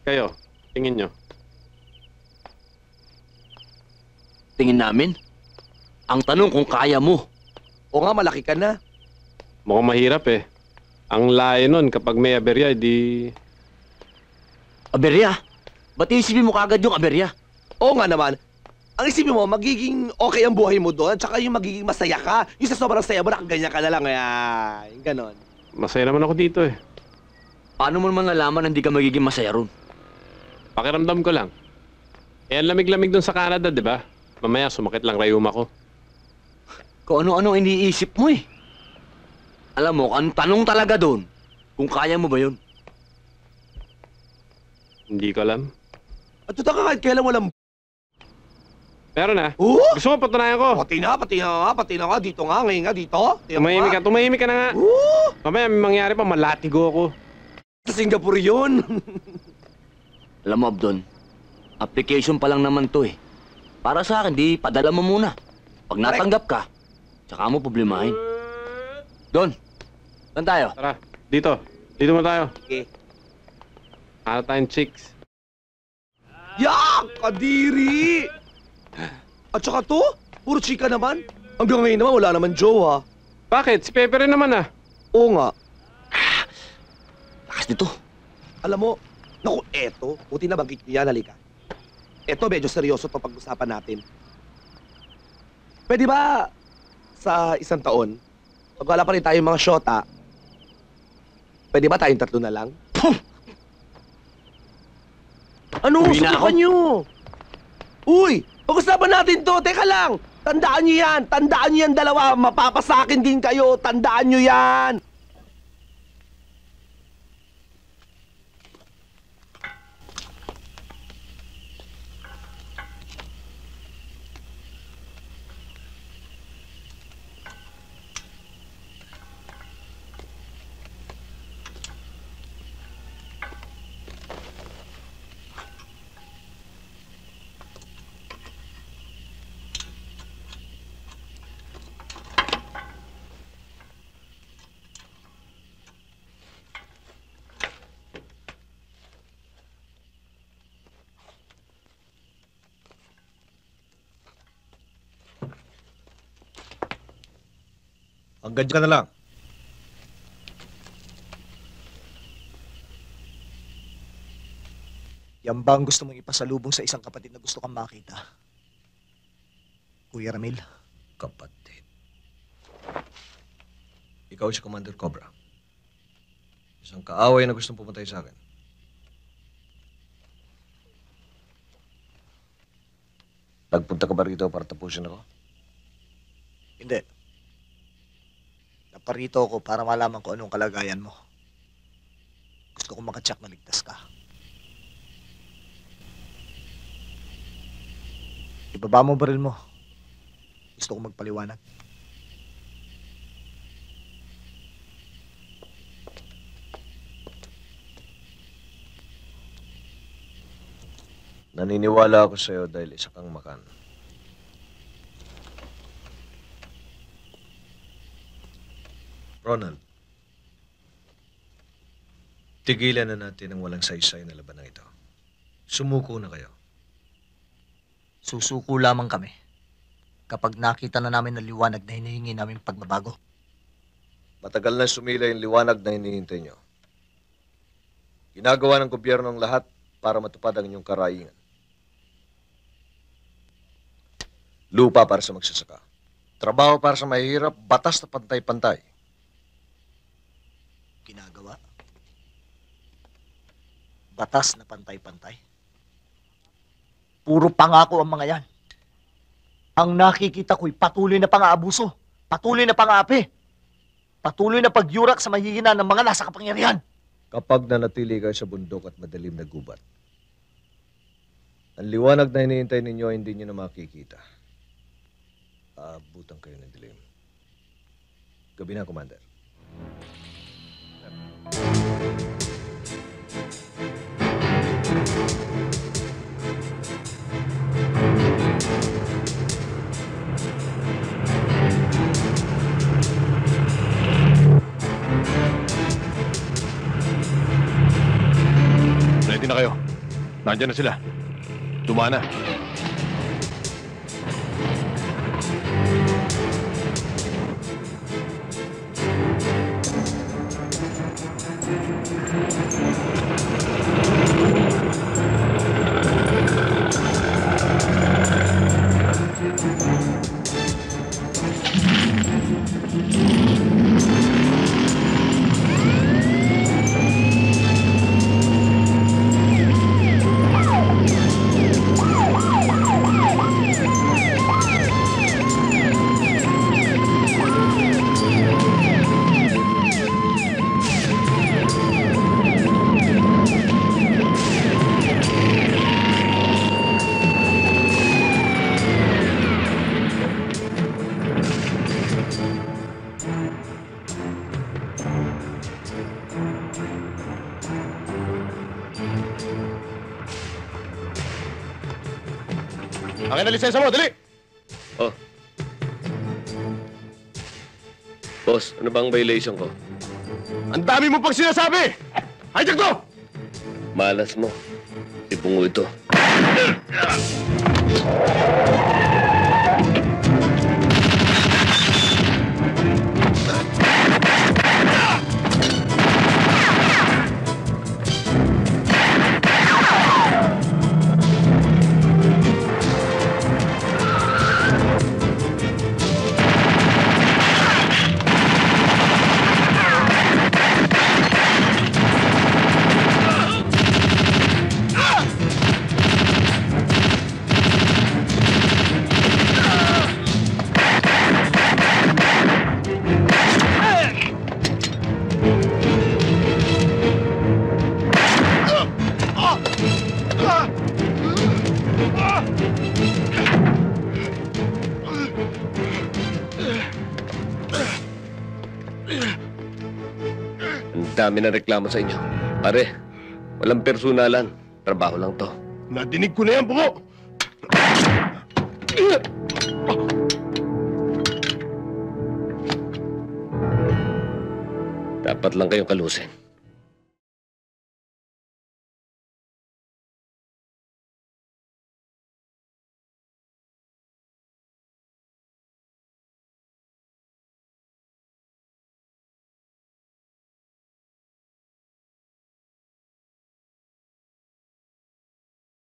Kayo, tingin nyo. Tingin namin? Ang tanong kung kaya mo. O nga, malaki ka na. Mukhang mahirap eh. Ang layo nun kapag may aberya, di... Aberya? Ba't isipin mo kagad yung aberya? Oo nga naman. Ang isipin mo, magiging okay ang buhay mo doon, tsaka yung magiging masaya ka. Yung sa sobrang saya mo, nakaganyan ka na lang. Yung ganon. Masaya naman ako dito eh. Paano mo naman nalaman na hindi ka magiging masaya ron? Pakiramdam ko lang. Eh, ang lamig-lamig dun sa Canada, di ba? Mamaya sumakit lang rayuma ko. Kung ano-ano iniisip mo eh. Alam mo, ang tanong talaga doon, kung kaya mo ba yun? Hindi ko alam. At ito ka kahit kailan walang... Pero na. Gusto mo patunayan ko? Pati na nga. Dito nga, ngayon nga, dito. Tumahimik ka na nga. Mamaya may mangyari pa, malatigo ako. Sa Singapore yun. Alam mo, Abdon, application pa lang naman to eh. Para sa akin, di padala mo muna. Pag natanggap ka, tsaka mo problemahin. Don, saan tayo? Tara, dito. Dito mo tayo. Okay. Hanap tayong chicks. Yak! Kadiri! At saka to, puro chika naman. Hanggang ngayon naman, wala naman jowa. Bakit? Si Pepe rin naman ah. Oo nga. Lakas nito. Alam mo, naku, eto, buti na banggit niya, halika. Eto, medyo seryoso to pag-usapan natin. Pwede ba sa isang taon, pag wala pa rin tayong mga syota, pwede ba tayong 3 na lang? Ano? Uwi na ako. Subukan nyo! Uy! Pag-usapan natin to! Teka lang! Tandaan nyo yan! Tandaan nyo yan dalawa! Mapapasakin din kayo! Tandaan nyo yan! Hanggang dyan ka na lang. Yan ba ang gusto mong ipasalubong sa isang kapatid na gusto kang makita? Kuya Ramil? Kapatid. Ikaw si Commander Cobra. Isang kaaway na gustong pumatay sa akin. Nagpunta ka ba rito para tapusin ako? Hindi. Naparito ako para malaman ko anong kalagayan mo. Gusto kong makatsak na ligtas ka. Ibaba mo baril mo. Gusto kong magpaliwanag. Naniniwala ako sa'yo dahil isa kang makan. Ronald, tigilan na natin ang walang saysay na labanang ito. Sumuko na kayo. Susuko lamang kami kapag nakita na namin ang liwanag na hinihingi namin pagbabago. Matagal na sumila yung liwanag na hinihintay nyo. Ginagawa ng gobyerno ang lahat para matupad ang inyong karaingan. Lupa para sa magsasaka. Trabaho para sa mahihirap, batas na pantay-pantay. Ginagawa. Batas na pantay-pantay. Puro pangako ang mga yan. Ang nakikita ko'y patuloy na pang-aabuso, patuloy na pang-aapi, patuloy na pagyurak sa mahihina ng mga nasa kapangyarihan. Kapag nanatili kayo sa bundok at madilim na gubat, ang liwanag na hinihintay ninyo hindi nyo na makikita. Aabutan kayo ng dilim. Gabi na, Commander. Ready na kayo. Nandiyan na sila. Dumana. Akin na lisensya mo, dali! Oh. Boss, ano bang violation ko? Ang dami mo pang sinasabi! Hijack to! Malas mo. Ipungo ito. Ang dami na reklamo sa inyo. Pare, walang personalan. Trabaho lang to. Nadinig ko na yan, bungo! Dapat lang kayong kalusin.